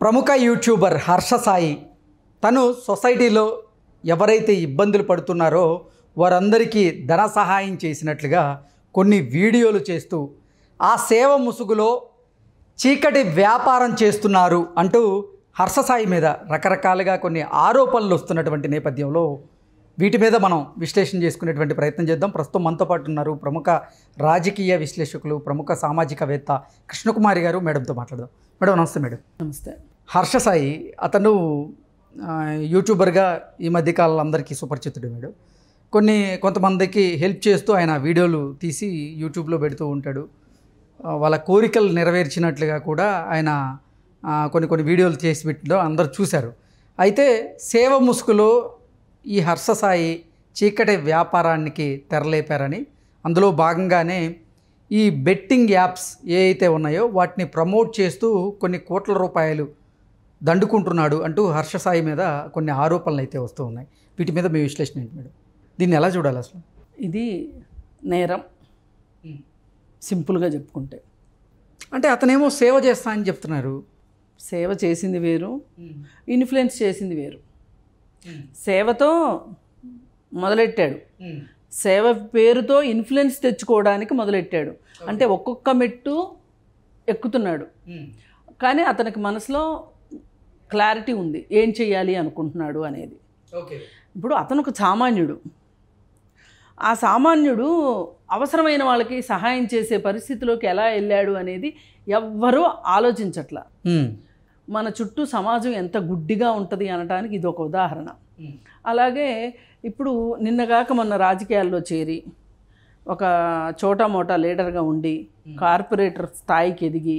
ప్రముఖ యూట్యూబర్ హర్ష సాయి తను సొసైటీలో ఎవరైతే ఇబ్బందులు పడుతున్నారో వారందరికీ ధన సహాయం చేసినట్లుగా కొన్ని వీడియోలు చేస్తూ ఆ సేవ ముసుగులో చీకటి వ్యాపారం చేస్తున్నారు అంటూ హర్ష సాయి మీద రకరకాలుగా కొన్ని ఆరోపణలు వస్తున్నటువంటి నేపథ్యంలో వీటి మీద మనం విశ్లేషణ చేసుకునేటువంటి ప్రయత్నం చేద్దాం. ప్రస్తుతం మనతో పాటు ఉన్నారు ప్రముఖ రాజకీయ విశ్లేషకులు, ప్రముఖ సామాజికవేత్త కృష్ణకుమారి గారు. మేడంతో మాట్లాడదాం. మేడం నమస్తే. మేడం నమస్తే. హర్ష సాయి అతను యూట్యూబర్గా ఈ మధ్యకాలంలో అందరికీ సుపరిచితుడు. మేడం కొంతమందికి హెల్ప్ చేస్తూ ఆయన వీడియోలు తీసి యూట్యూబ్లో పెడుతూ ఉంటాడు. వాళ్ళ కోరికలు నెరవేర్చినట్లుగా కూడా ఆయన కొన్ని వీడియోలు చేసి పెట్టడం అందరూ చూశారు. అయితే సేవ ముసుగులో ఈ హర్ష సాయి చీకటి వ్యాపారానికి తెరలేపారని, అందులో భాగంగానే ఈ బెట్టింగ్ యాప్స్ ఏ అయితే ఉన్నాయో వాటిని ప్రమోట్ చేస్తూ కొన్ని కోట్ల రూపాయలు దండుకుంటున్నాడు అంటూ హర్ష సాయి మీద కొన్ని ఆరోపణలు అయితే వస్తూ ఉన్నాయి. వీటి మీద మీ విశ్లేషణ ఏంటి మేడం? దీన్ని ఎలా చూడాలి అసలు? ఇది నేరం, సింపుల్గా చెప్పుకుంటే. అంటే అతనేమో సేవ చేస్తా అని చెప్తున్నారు. సేవ చేసింది వేరు, ఇన్ఫ్లుయెన్స్ చేసింది వేరు. సేవతో మొదలెట్టాడు, సేవ పేరుతో ఇన్ఫ్లుయెన్స్ తెచ్చుకోవడానికి మొదలెట్టాడు. అంటే ఒక్కొక్క మెట్టు ఎక్కుతున్నాడు. కానీ అతనికి మనసులో క్లారిటీ ఉంది, ఏం చేయాలి అనుకుంటున్నాడు అనేది. ఇప్పుడు అతను ఒక సామాన్యుడు. ఆ సామాన్యుడు అవసరమైన వాళ్ళకి సహాయం చేసే పరిస్థితిలోకి ఎలా వెళ్ళాడు అనేది ఎవ్వరూ ఆలోచించట్లా. మన చుట్టూ సమాజం ఎంత గుడ్డిగా ఉంటుంది అనడానికి ఇది ఒక ఉదాహరణ. అలాగే ఇప్పుడు నిన్నగాక మొన్న రాజకీయాల్లో చేరి ఒక చోటా మోటా లీడర్గా ఉండి కార్పొరేటర్ స్థాయికి ఎదిగి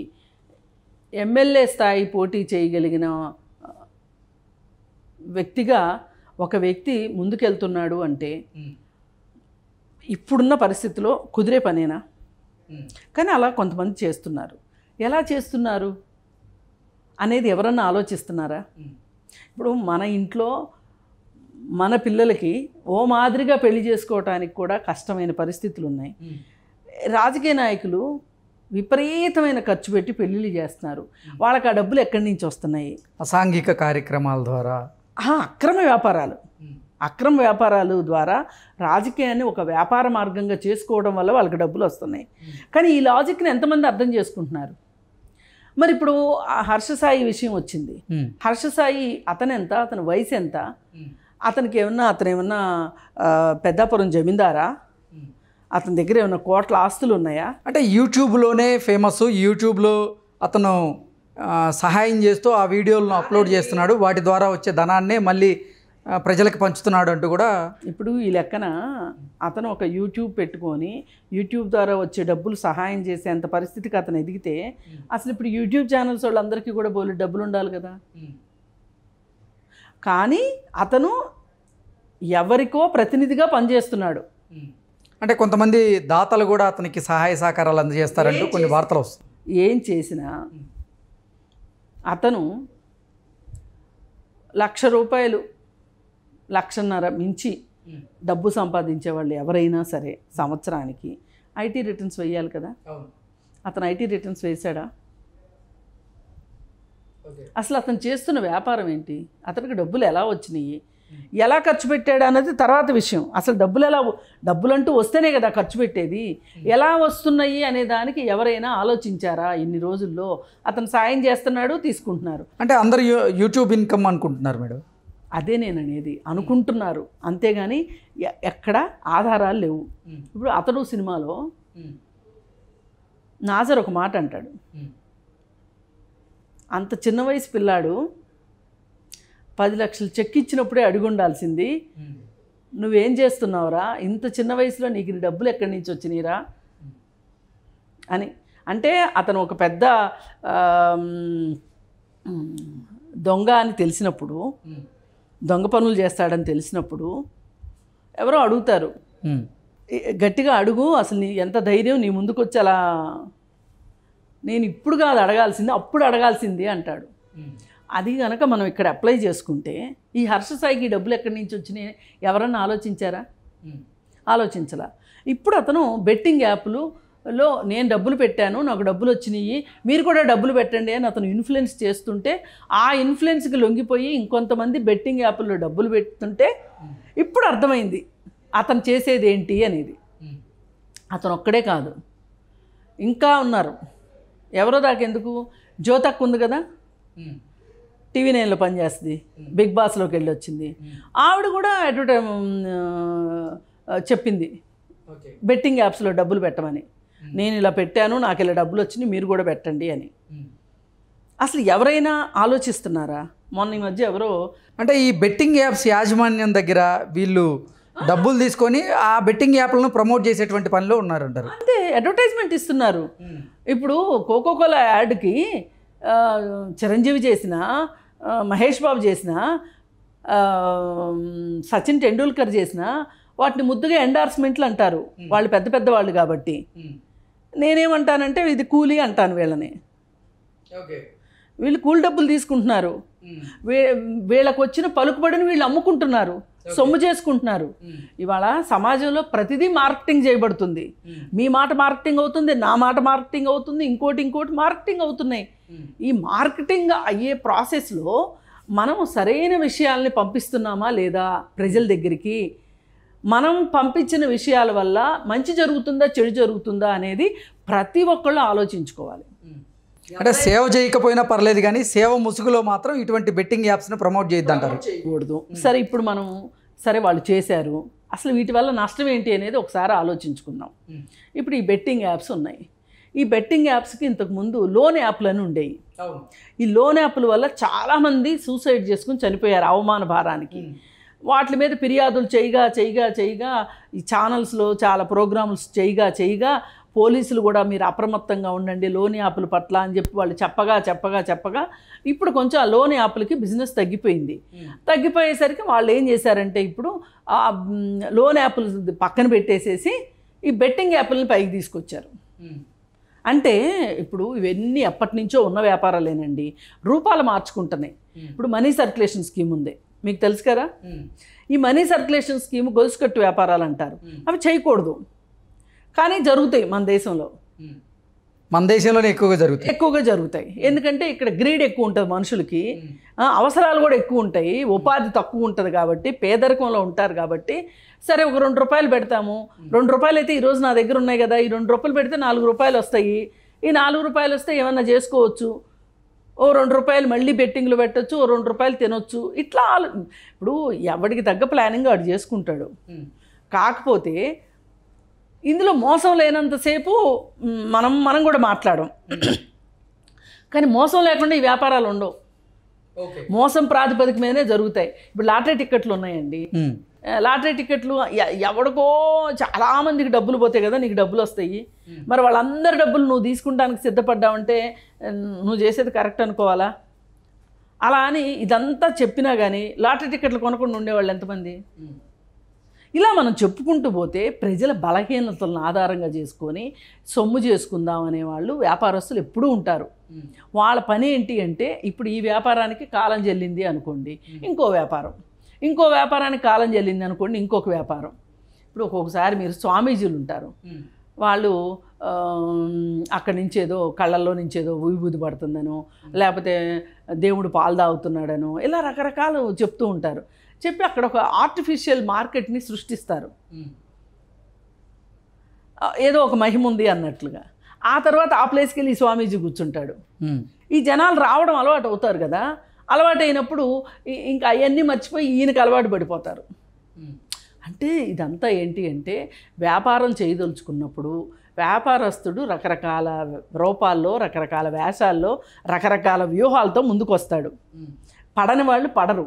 ఎమ్మెల్యే స్థాయి పోటీ చేయగలిగిన వ్యక్తిగా ఒక వ్యక్తి ముందుకెళ్తున్నాడు అంటే ఇప్పుడున్న పరిస్థితిలో కుదిరే పనేనా? కానీ అలా కొంతమంది చేస్తున్నారు. ఎలా చేస్తున్నారు అనేది ఎవరన్నా ఆలోచిస్తున్నారా? ఇప్పుడు మన ఇంట్లో మన పిల్లలకి ఓ మాదిరిగా పెళ్లి చేసుకోవటానికి కూడా కష్టమైన పరిస్థితులు ఉన్నాయి. రాజకీయ నాయకులు విపరీతమైన ఖర్చు పెట్టి పెళ్ళిళ్ళు చేస్తున్నారు. వాళ్ళకి ఆ డబ్బులు ఎక్కడి నుంచి వస్తున్నాయి? అసాంఘిక కార్యక్రమాల ద్వారా, అక్రమ వ్యాపారాలు ద్వారా రాజకీయాన్ని ఒక వ్యాపార మార్గంగా చేసుకోవడం వల్ల వాళ్ళకి డబ్బులు వస్తున్నాయి. కానీ ఈ లాజిక్ని ఎంతమంది అర్థం చేసుకుంటున్నారు? మరి ఇప్పుడు హర్ష సాయి విషయం వచ్చింది. హర్ష సాయి అతనెంత, అతని వయసు ఎంత, అతనేమన్నా పెద్దాపురం జమీందారా? అతని దగ్గర ఏమైనా కోట్ల ఆస్తులు ఉన్నాయా? అంటే యూట్యూబ్లోనే ఫేమస్, యూట్యూబ్లో అతను సహాయం చేస్తూ ఆ వీడియోలను అప్లోడ్ చేస్తున్నాడు, వాటి ద్వారా వచ్చే ధనాన్నే మళ్ళీ ప్రజలకు పంచుతున్నాడు అంటూ కూడా. ఇప్పుడు ఈ లెక్కన అతను ఒక యూట్యూబ్ పెట్టుకొని యూట్యూబ్ ద్వారా వచ్చే డబ్బులు సహాయం చేసేంత పరిస్థితికి అతను ఎదిగితే అసలు ఇప్పుడు యూట్యూబ్ ఛానల్స్ వాళ్ళందరికీ కూడా బోలెడు డబ్బులు ఉండాలి కదా. కానీ అతను ఎవరికో ప్రతినిధిగా పనిచేస్తున్నాడు. అంటే కొంతమంది దాతలు కూడా అతనికి సహాయ సహకారాలు అందజేస్తారంటూ కొన్ని వార్తలు వస్తాయి. ఏం చేసినా అతను ₹1,00,000 1,50,000 మించి డబ్బు సంపాదించే వాళ్ళు ఎవరైనా సరే సంవత్సరానికి ఐటీ రిటర్న్స్ వేయాలి కదా. అతను ఐటీ రిటర్న్స్ వేశాడా? అసలు అతను చేస్తున్న వ్యాపారం ఏంటి? అతనికి డబ్బులు ఎలా వచ్చినాయి, ఎలా ఖర్చు పెట్టాడు అన్నది తర్వాత విషయం. అసలు డబ్బులంటూ వస్తేనే కదా ఖర్చు పెట్టేది. ఎలా వస్తున్నాయి అనే దానికి ఎవరైనా ఆలోచించారా? ఇన్ని రోజుల్లో అతను సాయం చేస్తున్నాడు, తీసుకుంటున్నారు. అంటే అందరూ యూట్యూబ్ ఇన్కమ్ అనుకుంటున్నారు మేడం. అదే నేను అనేది, అనుకుంటున్నారు. అంతేగాని ఎక్కడ ఆధారాలు లేవు. ఇప్పుడు అతడు సినిమాలో నాజర్ ఒక మాట అంటాడు, అంత చిన్న వయసు పిల్లాడు 10 లక్షలు చెక్ ఇచ్చినప్పుడే అడిగి ఉండాల్సింది, నువ్వేం చేస్తున్నావురా, ఇంత చిన్న వయసులో నీకు డబ్బులు ఎక్కడి నుంచి వచ్చినాయిరా అని. అంటే అతను ఒక పెద్ద దొంగ అని తెలిసినప్పుడు, దొంగ పనులు చేస్తాడని తెలిసినప్పుడు ఎవరో అడుగుతారు, గట్టిగా అడుగు, అసలు నీ ఎంత ధైర్యం నీ ముందుకు వచ్చి అలా, నేను ఇప్పుడు కాదు అడగాల్సింది, అప్పుడు అడగాల్సింది అంటాడు. అది కనుక మనం ఇక్కడ అప్లై చేసుకుంటే ఈ హర్ష సాయికి డబ్బులు ఎక్కడి నుంచి వచ్చినాయి ఎవరన్నా ఆలోచించారా? ఆలోచించలా. ఇప్పుడు అతను బెట్టింగ్ యాప్లు లో నేను డబ్బులు పెట్టాను, నాకు డబ్బులు వచ్చినాయి, మీరు కూడా డబ్బులు పెట్టండి అని అతను ఇన్ఫ్లుయెన్స్ చేస్తుంటే ఆ ఇన్ఫ్లుయెన్స్కి లొంగిపోయి ఇంకొంతమంది బెట్టింగ్ యాప్ల్లో డబ్బులు పెడుతుంటే ఇప్పుడు అర్థమైంది అతను చేసేది ఏంటి అనేది. అతను ఒక్కడే కాదు, ఇంకా ఉన్నారు. ఎవరో దాకెందుకు, జ్యోతక్ ఉంది కదా, టీవీ 9లో పనిచేస్తుంది, బిగ్ బాస్లోకి వెళ్ళి వచ్చింది. ఆవిడ కూడా చెప్పింది బెట్టింగ్ యాప్స్లో డబ్బులు పెట్టమని. నేను ఇలా పెట్టాను, నాకు ఇలా డబ్బులు వచ్చినాయి, మీరు కూడా పెట్టండి అని. అసలు ఎవరైనా ఆలోచిస్తున్నారా? మొన్న ఈ మధ్య ఎవరో అంటే ఈ బెట్టింగ్ యాప్స్ యాజమాన్యం దగ్గర వీళ్ళు డబ్బులు తీసుకొని ఆ బెట్టింగ్ యాప్లను ప్రమోట్ చేసేటువంటి పనిలో ఉన్నారంటారు. అంతే, అడ్వర్టైజ్మెంట్ ఇస్తున్నారు. ఇప్పుడు కోకోకోలా యాడ్కి చిరంజీవి చేసిన, మహేష్ బాబు చేసిన, సచిన్ టెండూల్కర్ చేసిన వాటిని ముద్దుగా ఎండార్స్మెంట్లు అంటారు, వాళ్ళు పెద్ద పెద్ద వాళ్ళు కాబట్టి. నేనేమంటానంటే ఇది కూలీ అంటాను వీళ్ళని. వీళ్ళు కూలి డబ్బులు తీసుకుంటున్నారు, వీళ్ళకు వచ్చిన పలుకుబడిని వీళ్ళు అమ్ముకుంటున్నారు, సొమ్ము చేసుకుంటున్నారు. ఇవాళ సమాజంలో ప్రతిదీ మార్కెటింగ్ చేయబడుతుంది. మీ మాట మార్కెటింగ్ అవుతుంది, నా మాట మార్కెటింగ్ అవుతుంది, ఇంకోటి మార్కెటింగ్ అవుతున్నాయి. ఈ మార్కెటింగ్ అయ్యే ప్రాసెస్లో మనం సరైన విషయాల్ని పంపిస్తున్నామా లేదా ప్రజల దగ్గరికి, మనం పంపించిన విషయాల వల్ల మంచి జరుగుతుందా చెడు జరుగుతుందా అనేది ప్రతి ఒక్కళ్ళు ఆలోచించుకోవాలి. అంటే సేవ చేయకపోయినా పర్లేదు కానీ సేవ ముసుగులో మాత్రం ఇటువంటి బెట్టింగ్ యాప్స్ని ప్రమోట్ చేయొద్దంటారు. చేయకూడదు. సరే, ఇప్పుడు మనం వాళ్ళు చేశారు, అసలు వీటి వల్ల నష్టం ఏంటి అనేది ఒకసారి ఆలోచించుకుందాం. ఇప్పుడు ఈ బెట్టింగ్ యాప్స్ ఉన్నాయి. ఈ బెట్టింగ్ యాప్స్కి ఇంతకుముందు లోన్ యాప్లని ఉండేవి. ఈ లోన్ యాప్ల వల్ల చాలామంది సూసైడ్ చేసుకుని చనిపోయారు అవమాన భారానికి. వాటి మీద ఫిర్యాదులు చేయగా ఈ ఛానల్స్లో చాలా ప్రోగ్రామ్స్ చేయగా పోలీసులు కూడా మీరు అప్రమత్తంగా ఉండండి లోన్ యాప్ల పట్ల అని చెప్పి వాళ్ళు చెప్పగా ఇప్పుడు కొంచెం ఆ లోన్ యాప్లకి బిజినెస్ తగ్గిపోయేసరికి వాళ్ళు ఏం చేశారంటే ఇప్పుడు ఆ లోన్ యాప్లు పక్కన పెట్టేసేసి ఈ బెట్టింగ్ యాప్లని పైకి తీసుకొచ్చారు. అంటే ఇప్పుడు ఇవన్నీ ఎప్పటి నుంచో ఉన్న వ్యాపారాలేనండి, రూపాలు మార్చుకుంటున్నాయి. ఇప్పుడు మనీ సర్క్యులేషన్ స్కీమ్ ఉంది, మీకు తెలుసు కదా. ఈ మనీ సర్క్యులేషన్ స్కీమ్ గొలుసు కట్టు వ్యాపారాలు అంటారు. అవి చేయకూడదు, కానీ జరుగుతాయి మన దేశంలోనే ఎక్కువగా జరుగుతాయి. ఎందుకంటే ఇక్కడ గ్రీడ్ ఎక్కువ ఉంటుంది మనుషులకి, అవసరాలు కూడా ఎక్కువ ఉంటాయి, ఉపాధి తక్కువ ఉంటుంది కాబట్టి, పేదరికంలో ఉంటారు కాబట్టి, సరే ఒక 2 రూపాయలు పెడతాము, 2 రూపాయలు అయితే ఈరోజు నా దగ్గర ఉన్నాయి కదా, ఈ 2 రూపాయలు పెడితే 4 రూపాయలు వస్తాయి, ఈ 4 రూపాయలు వస్తే ఏమన్నా చేసుకోవచ్చు, ఓ 2 రూపాయలు మళ్ళీ బెట్టింగ్లో పెట్టచ్చు, ఓ 2 రూపాయలు తినొచ్చు. ఇట్లా ఇప్పుడు ఎవరికి తగ్గ ప్లానింగ్ వాడు చేసుకుంటాడు. కాకపోతే ఇందులో మోసం లేనంతసేపు మనం కూడా మాట్లాడం, కానీ మోసం లేకుండా ఈ వ్యాపారాలు ఉండవు. మోసం ప్రాతిపదిక మీదనే జరుగుతాయి. ఇప్పుడు లాటరీ టికెట్లు ఉన్నాయండి, లాటరీ టికెట్లు ఎవడికో చాలామందికి డబ్బులు పోతాయి కదా, నీకు డబ్బులు వస్తాయి. మరి వాళ్ళందరి డబ్బులు నువ్వు తీసుకుంటానికి సిద్ధపడ్డావంటే నువ్వు చేసేది కరెక్ట్ అనుకోవాలా? అలా అని ఇదంతా చెప్పినా కానీ లాటరీ టికెట్లు కొనకుండా ఉండేవాళ్ళు ఎంతమంది? ఇలా మనం చెప్పుకుంటూ పోతే ప్రజల బలహీనతలను ఆధారంగా చేసుకొని సొమ్ము చేసుకుందాం అనేవాళ్ళు వ్యాపారస్తులు ఎప్పుడూ ఉంటారు. వాళ్ళ పని ఏంటి అంటే ఇప్పుడు ఈ వ్యాపారానికి కాలం చెల్లింది అనుకోండి ఇంకో వ్యాపారానికి కాలం చెల్లింది అనుకోండి ఇంకొక వ్యాపారం. ఇప్పుడు ఒక్కొక్కసారి మీరు స్వామీజీలు ఉంటారు, వాళ్ళు అక్కడి నుంచేదో కళ్ళల్లో నుంచేదో విభూతి పడుతుందనో లేకపోతే దేవుడు పాలు తాగుతున్నాడనో ఇలా రకరకాలు చెప్తూ ఉంటారు. చెప్పి అక్కడ ఒక ఆర్టిఫిషియల్ మార్కెట్ని సృష్టిస్తారు, ఏదో ఒక మహిమ ఉంది అన్నట్లుగా. ఆ తర్వాత ఆ ప్లేస్కి వెళ్ళి స్వామీజీ కూర్చుంటాడు. ఈ జనాలు రావడం అలవాటు అవుతారు కదా, అలవాటు అయినప్పుడు ఇంకా అవన్నీ మర్చిపోయి ఈయనకి అలవాటు పడిపోతారు. అంటే ఇదంతా ఏంటి అంటే వ్యాపారం చేయదలుచుకున్నప్పుడు వ్యాపారస్తుడు రకరకాల రూపాల్లో, రకరకాల వేషాల్లో, రకరకాల వ్యూహాలతో ముందుకు వస్తాడు. పడని వాళ్ళు పడరు,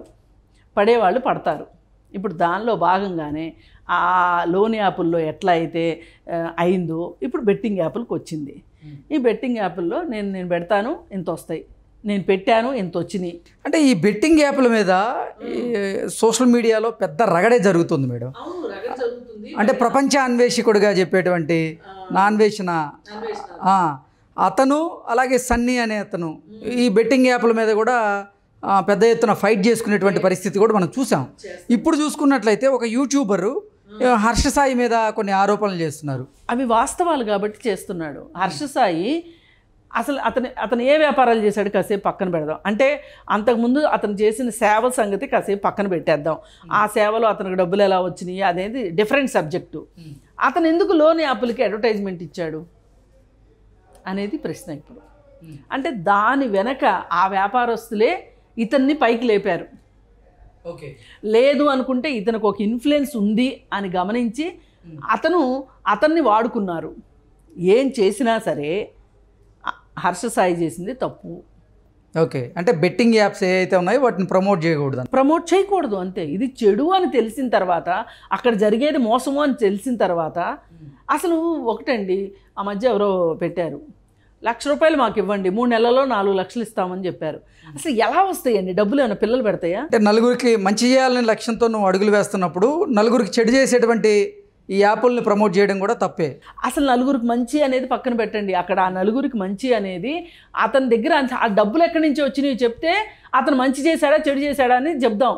పడేవాళ్ళు పడతారు. ఇప్పుడు దానిలో భాగంగానే ఆ లోన్ యాపుల్లో ఎట్లా అయితే అయిందో ఇప్పుడు బెట్టింగ్ యాపులకు వచ్చింది. ఈ బెట్టింగ్ యాపుల్లో నేను పెడతాను ఇంత వస్తాయి, నేను పెట్టాను ఇంత వచ్చినాయి. అంటే ఈ బెట్టింగ్ యాప్ల మీద సోషల్ మీడియాలో పెద్ద రగడే జరుగుతుంది మేడం. అంటే ప్రపంచ అన్వేషకుడిగా చెప్పేటువంటి నాన్వేషణ అతను అలాగే సన్నీ అనే అతను ఈ బెట్టింగ్ యాప్ల మీద కూడా పెద్ద ఎత్తున ఫైట్ చేసుకునేటువంటి పరిస్థితి కూడా మనం చూసాం. ఇప్పుడు చూసుకున్నట్లయితే ఒక యూట్యూబరు హర్ష సాయి మీద కొన్ని ఆరోపణలు చేస్తున్నారు. అవి వాస్తవాలు కాబట్టి చేస్తున్నాడు. హర్ష సాయి అసలు అతను ఏ వ్యాపారాలు చేశాడు కాసేపు పక్కన పెడదాం. అంటే అంతకుముందు అతను చేసిన సేవ సంగతి కాసేపు పక్కన పెట్టేద్దాం. ఆ సేవలో అతనికి డబ్బులు ఎలా వచ్చినాయి అనేది డిఫరెంట్ సబ్జెక్టు. అతను ఎందుకు లోన్ యాప్లకి అడ్వర్టైజ్మెంట్ ఇచ్చాడు అనేది ప్రశ్న ఇప్పుడు. అంటే దాని వెనక ఆ వ్యాపారస్తులే ఇతన్ని పైకి లేపారు. లేదు అనుకుంటే ఇతనికి ఒక ఇన్ఫ్లుయెన్స్ ఉంది అని గమనించి అతన్ని వాడుకున్నారు. ఏం చేసినా సరే హర్ష సాయి చేసింది తప్పు. ఓకే, అంటే బెట్టింగ్ యాప్స్ ఏవైతే ఉన్నాయో వాటిని ప్రమోట్ చేయకూడదు అంతే. ఇది చెడు అని తెలిసిన తర్వాత, అక్కడ జరిగేది మోసము అని తెలిసిన తర్వాత, అసలు ఒకటండి, ఆ మధ్య ఎవరో పెట్టారు, ₹1,00,000 మాకు ఇవ్వండి, 3 నెలల్లో 4 లక్షలు ఇస్తామని చెప్పారు. అసలు ఎలా వస్తాయండి డబ్బులు? ఏమైనా పిల్లలు పెడతాయా? అంటే నలుగురికి మంచి చేయాలనే లక్ష్యంతో నువ్వు అడుగులు వేస్తున్నప్పుడు నలుగురికి చెడు చేసేటువంటి ఈ యాప్ల్ని ప్రమోట్ చేయడం కూడా తప్పే. అసలు నలుగురికి మంచి అనేది పక్కన పెట్టండి. అక్కడ ఆ నలుగురికి మంచి అనేది అతని దగ్గర ఆ డబ్బులు ఎక్కడి నుంచి వచ్చినాయి చెప్తే అతను మంచి చేశాడా చెడు చేశాడా అని చెప్దాం.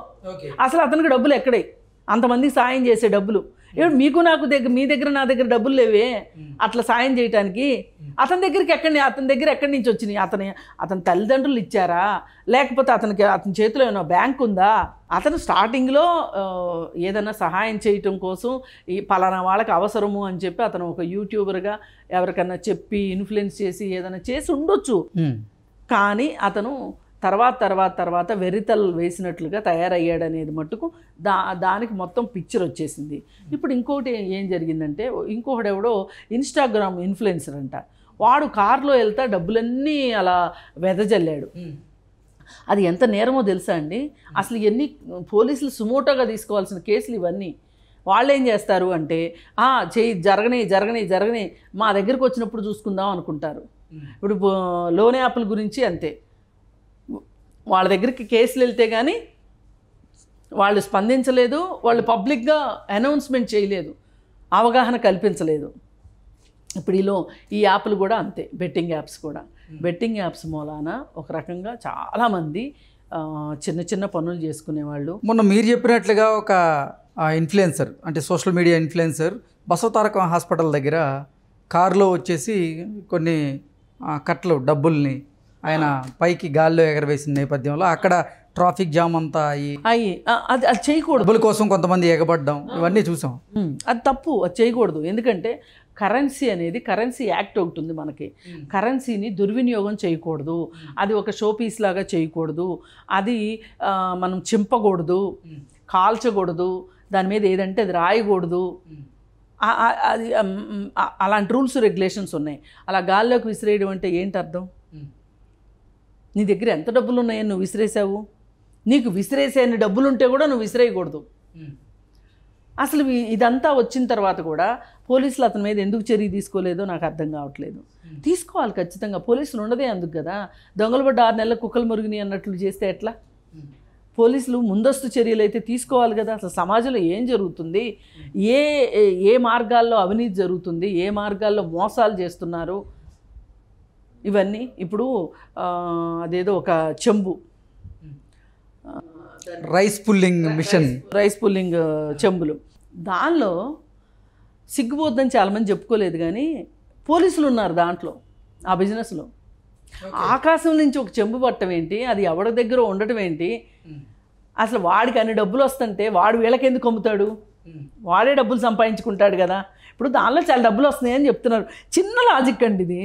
అసలు అతనికి డబ్బులు ఎక్కడే? అంతమందికి సాయం చేసే డబ్బులు ఇప్పుడు మీకు నాకు మీ దగ్గర నా దగ్గర డబ్బులు లేవే అట్లా సాయం చేయడానికి. అతని దగ్గర ఎక్కడి నుంచి వచ్చినాయి? అతని తల్లిదండ్రులు ఇచ్చారా, లేకపోతే అతని చేతిలో ఏమైనా బ్యాంక్ ఉందా? అతను స్టార్టింగ్లో ఏదైనా సహాయం చేయటం కోసం ఈ పలానా వాళ్ళకి అవసరము అని చెప్పి అతను ఒక యూట్యూబర్గా ఎవరికన్నా చెప్పి ఇన్ఫ్లుయెన్స్ చేసి ఏదైనా చేసి ఉండొచ్చు. కానీ అతను తర్వాత వెరితల్ వేసినట్లుగా తయారయ్యాడనేది మట్టుకు దానికి మొత్తం పిక్చర్ వచ్చేసింది. ఇప్పుడు ఇంకోటి ఏం జరిగిందంటే, ఇంకొకడెవడో ఇన్స్టాగ్రామ్ ఇన్ఫ్లుయెన్సర్ అంట, వాడు కారులో వెళ్తా డబ్బులన్నీ అలా వెదజల్లాడు. అది ఎంత నేరమో తెలుసా అండి? అసలు ఎన్ని పోలీసులు సుమోటోగా తీసుకోవాల్సిన కేసులు ఇవన్నీ. వాళ్ళు ఏం చేస్తారు అంటే జరగని మా దగ్గరకు వచ్చినప్పుడు చూసుకుందాం అనుకుంటారు. ఇప్పుడు లోన్ యాప్ల గురించి అంతే, వాళ్ళ దగ్గరికి కేసులు వెళ్తే కానీ వాళ్ళు స్పందించలేదు, వాళ్ళు పబ్లిక్గా అనౌన్స్మెంట్ చేయలేదు, అవగాహన కల్పించలేదు. ఇప్పుడు ఈ యాప్లు కూడా అంతే, బెట్టింగ్ యాప్స్ కూడా. బెట్టింగ్ యాప్స్ మూలాన ఒక రకంగా చాలామంది చిన్న చిన్న పనులు చేసుకునేవాళ్ళు. మొన్న మీరు చెప్పినట్లుగా ఒక ఇన్ఫ్లుయెన్సర్, అంటే social media influencer Basavatarakam hospital దగ్గర కారులో వచ్చేసి కొన్ని కట్టలు డబ్బుల్ని ఆయన పైకి గాల్లో ఎగరవేసిన నేపథ్యంలో అక్కడ ట్రాఫిక్ జామ్ అంతా అది చేయకూడదు. డబ్బుల కోసం కొంతమంది ఎగబడ్డం ఇవన్నీ చూసాం. అది తప్పు, అది చేయకూడదు. ఎందుకంటే కరెన్సీ యాక్ట్ ఒకటి ఉంది మనకి. కరెన్సీని దుర్వినియోగం చేయకూడదు, అది ఒక షో పీస్ లాగా చేయకూడదు, అది మనం చింపకూడదు, కాల్చకూడదు, దాని మీద ఏదంటే అది రాయకూడదు. అది అలాంటి రూల్స్ రెగ్యులేషన్స్ ఉన్నాయి. అలా గాల్లోకి విసిరేయడం అంటే ఏంటి అర్థం? నీ దగ్గర ఎంత డబ్బులు ఉన్నాయని నువ్వు విసిరేసావు? నీకు విసిరేసేన్ని డబ్బులు ఉంటే కూడా నువ్వు విసిరేయకూడదు. అసలు ఇదంతా వచ్చిన తర్వాత కూడా పోలీసులు అతని మీద ఎందుకు చర్య తీసుకోలేదో నాకు అర్థం కావట్లేదు. తీసుకోవాలి ఖచ్చితంగా, పోలీసులు ఉండదే అందుకు కదా. దొంగలు పడ్డ 6 నెలల కుక్కలు మురుగుని అన్నట్లు చేస్తే ఎట్లా? పోలీసులు ముందస్తు చర్యలు అయితే తీసుకోవాలి కదా. అసలు సమాజంలో ఏం జరుగుతుంది, ఏ మార్గాల్లో అవినీతి జరుగుతుంది, ఏ మార్గాల్లో మోసాలు చేస్తున్నారు, ఇవన్నీ. ఇప్పుడు అదేదో ఒక చెంబు రైస్ పుల్లింగ్ చెంబులు, దానిలో సిగ్గుపోద్దని చాలామంది చెప్పుకోలేదు, కానీ పోలీసులు ఉన్నారు దాంట్లో, ఆ బిజినెస్లో. ఆకాశం నుంచి ఒక చెంబు పట్టడం ఏంటి, అది ఎవరి దగ్గర ఉండటం ఏంటి? అసలు వాడికి అన్ని డబ్బులు వస్తుంటే వాడు వీళ్ళకి ఎందుకు అమ్ముతాడు? వాడే డబ్బులు సంపాదించుకుంటాడు కదా. ఇప్పుడు దానిలో చాలా డబ్బులు వస్తున్నాయని చెప్తున్నారు. చిన్న లాజిక్ అండి ఇది.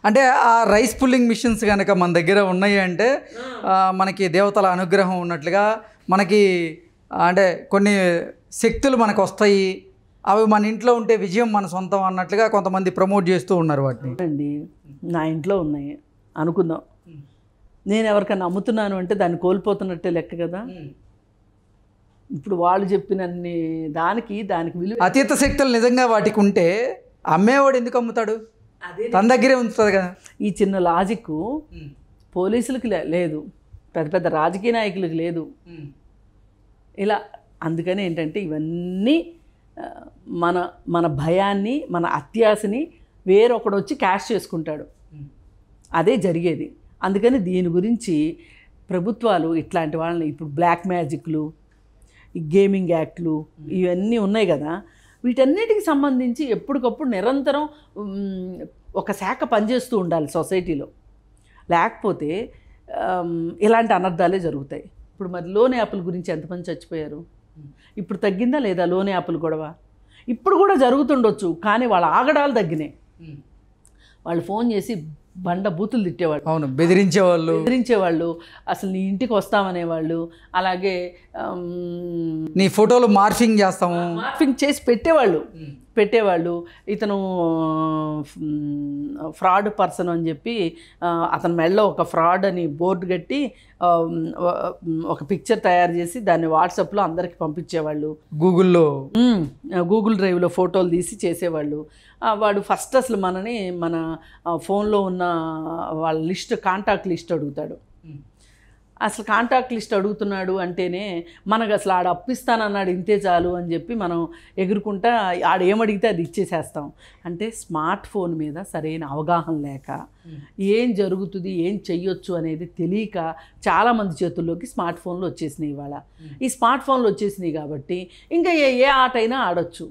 అంటే ఆ రైస్ పుల్లింగ్ మిషన్స్ కనుక మన దగ్గర ఉన్నాయి అంటే మనకి దేవతల అనుగ్రహం ఉన్నట్లుగా, మనకి అంటే కొన్ని శక్తులు మనకు వస్తాయి, అవి మన ఇంట్లో ఉంటే విజయం మన సొంతం అన్నట్లుగా కొంతమంది ప్రమోట్ చేస్తూ ఉన్నారు వాటిని. అండి నా ఇంట్లో ఉన్నాయి అనుకుందాం, నేను ఎవరికైనా అమ్ముతున్నాను అంటే దాన్ని కోల్పోతున్నట్టే లెక్క కదా. ఇప్పుడు వాళ్ళు చెప్పినన్ని దానికి విలువ. అతీత శక్తులు నిజంగా వాటికి ఉంటే అమ్మేవాడు ఎందుకు అమ్ముతాడు? తన దగ్గరే ఉంచుతుంది కదా. ఈ చిన్న లాజిక్ పోలీసులకి లేదు, పెద్ద పెద్ద రాజకీయ నాయకులకి లేదు. ఇలా అందుకని ఏంటంటే ఇవన్నీ మన భయాన్ని, మన అత్యాశని వేరొకడు వచ్చి క్యాష్ చేసుకుంటాడు, అదే జరిగేది. అందుకని దీని గురించి ప్రభుత్వాలు ఇట్లాంటి వాళ్ళని, ఇప్పుడు బ్లాక్ మ్యాజిక్లు, ఈ గేమింగ్ యాక్ట్లు ఇవన్నీ ఉన్నాయి కదా, వీటన్నిటికి సంబంధించి ఎప్పటికప్పుడు నిరంతరం ఒక శాఖ పనిచేస్తూ ఉండాలి సొసైటీలో. లేకపోతే ఇలాంటి అనర్థాలే జరుగుతాయి. ఇప్పుడు మరి లోన్ యాప్ల గురించి ఎంతమంది చచ్చిపోయారు? ఇప్పుడు తగ్గిందా లేదా లోన్ యాప్లు గొడవ? ఇప్పుడు కూడా జరుగుతుండొచ్చు, కానీ వాళ్ళ ఆగడాలు తగ్గినాయి. వాళ్ళు ఫోన్ చేసి బండ బూతులు తిట్టేవాళ్ళు, అవును, బెదిరించేవాళ్ళు, అసలు నీ ఇంటికి వస్తామనేవాళ్ళు, అలాగే నీ ఫోటోలు మార్ఫింగ్ చేసి పెట్టేవాళ్ళు. ఇతను ఫ్రాడ్ పర్సన్ అని చెప్పి అతని మెడలో ఒక ఫ్రాడ్ అని బోర్డు కట్టి ఒక పిక్చర్ తయారు చేసి దాన్ని వాట్సాప్లో అందరికి పంపించేవాళ్ళు. గూగుల్ డ్రైవ్లో ఫోటోలు తీసి చేసేవాళ్ళు. వాడు ఫస్ట్ అసలు మన ఫోన్లో ఉన్న వాళ్ళ కాంటాక్ట్ లిస్ట్ అడుగుతాడు. అసలు కాంటాక్ట్ లిస్ట్ అడుగుతున్నాడు అంటేనే మనకు అసలు ఆడ అప్పిస్తానన్నాడు, ఇంతే చాలు అని చెప్పి మనం ఎగురుకుంటా ఆడ ఏమడిగితే అది ఇచ్చేసేస్తాం. అంటే స్మార్ట్ ఫోన్ మీద సరైన అవగాహన లేక, ఏం జరుగుతుంది, ఏం చెయ్యొచ్చు అనేది తెలియక చాలామంది చేతుల్లోకి స్మార్ట్ ఫోన్లు వచ్చేసినాయి. ఇవాళ ఈ స్మార్ట్ ఫోన్లు వచ్చేసినాయి కాబట్టి ఇంకా ఏ ఆట అయినా ఆడొచ్చు.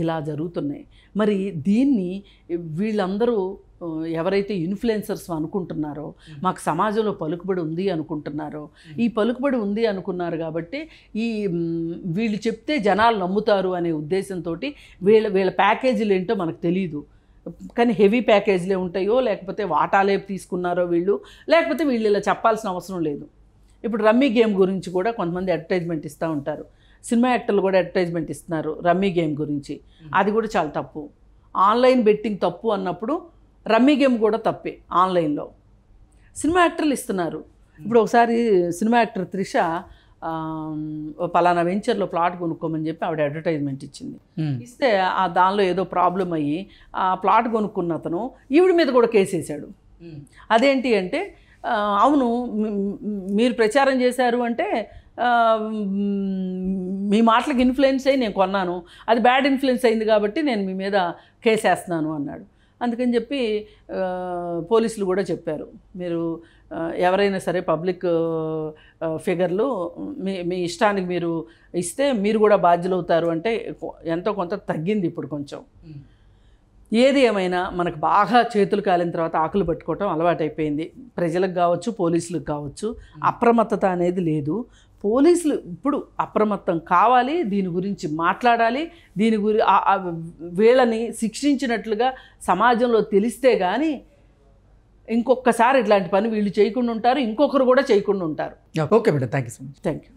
ఇలా జరుగుతున్నాయి. మరి దీన్ని వీళ్ళందరూ ఎవరైతే ఇన్ఫ్లుయెన్సర్స్ అనుకుంటున్నారో, మాకు సమాజంలో పలుకుబడి ఉంది అనుకుంటున్నారో, ఈ పలుకుబడి ఉంది అనుకున్నారు కాబట్టి వీళ్ళు చెప్తే జనాలు నమ్ముతారు అనే ఉద్దేశంతో వీళ్ళ ప్యాకేజీలు ఏంటో మనకు తెలియదు. కానీ హెవీ ప్యాకేజీలే ఉంటాయో, లేకపోతే వాటాలే తీసుకున్నారో వీళ్ళు, లేకపోతే వీళ్ళు ఇలా చెప్పాల్సిన అవసరం లేదు. ఇప్పుడు రమ్మీ గేమ్ గురించి కూడా కొంతమంది అడ్వర్టైజ్మెంట్ ఇస్తూ ఉంటారు. సినిమా యాక్టర్లు కూడా అడ్వర్టైజ్మెంట్ ఇస్తున్నారు రమ్మీ గేమ్ గురించి. అది కూడా చాలా తప్పు. ఆన్లైన్ బెట్టింగ్ తప్పు అన్నప్పుడు రమ్మీ గేమ్ కూడా తప్పే. ఆన్లైన్లో సినిమా యాక్టర్లు ఇస్తున్నారు. ఇప్పుడు ఒకసారి సినిమా యాక్టర్ త్రిష పలానా వెంచర్లో ప్లాట్ కొనుక్కోమని చెప్పి ఆవిడ అడ్వర్టైజ్మెంట్ ఇచ్చింది. ఇస్తే దానిలో ఏదో ప్రాబ్లం అయ్యి ఆ ప్లాట్ కొనుక్కున్న అతను ఈవిడ మీద కూడా కేసు వేసాడు. అదేంటి అంటే, అవును మీరు ప్రచారం చేశారు అంటే మీ మాటలకు ఇన్ఫ్లుయెన్స్ అయ్యి నేను కొన్నాను, అది బ్యాడ్ ఇన్ఫ్లుయెన్స్ అయింది కాబట్టి నేను మీ మీద కేసు వేస్తున్నాను అన్నాడు. అందుకని చెప్పి పోలీసులు కూడా చెప్పారు, మీరు ఎవరైనా సరే పబ్లిక్ ఫిగర్లు మీ ఇష్టానికి మీరు ఇస్తే మీరు కూడా బాధ్యులు అవుతారు అంటే ఎంతో కొంత తగ్గింది ఇప్పుడు కొంచెం. ఏది ఏమైనా మనకు బాగా చేతులు కాలిన తర్వాత ఆకులు పట్టుకోవటం అలవాటైపోయింది. ప్రజలకు కావచ్చు, పోలీసులకు కావచ్చు. అప్రమత్తత అనేది లేదు. పోలీసులు ఇప్పుడు అప్రమత్తం కావాలి, దీని గురించి మాట్లాడాలి. వీళ్ళని శిక్షించినట్లుగా సమాజంలో తెలిస్తే కానీ ఇంకొకసారి ఇట్లాంటి పని వీళ్ళు చేయకుండా ఉంటారు, ఇంకొకరు కూడా చేయకుండా ఉంటారు. Okay madam, thank you so much. Thank you.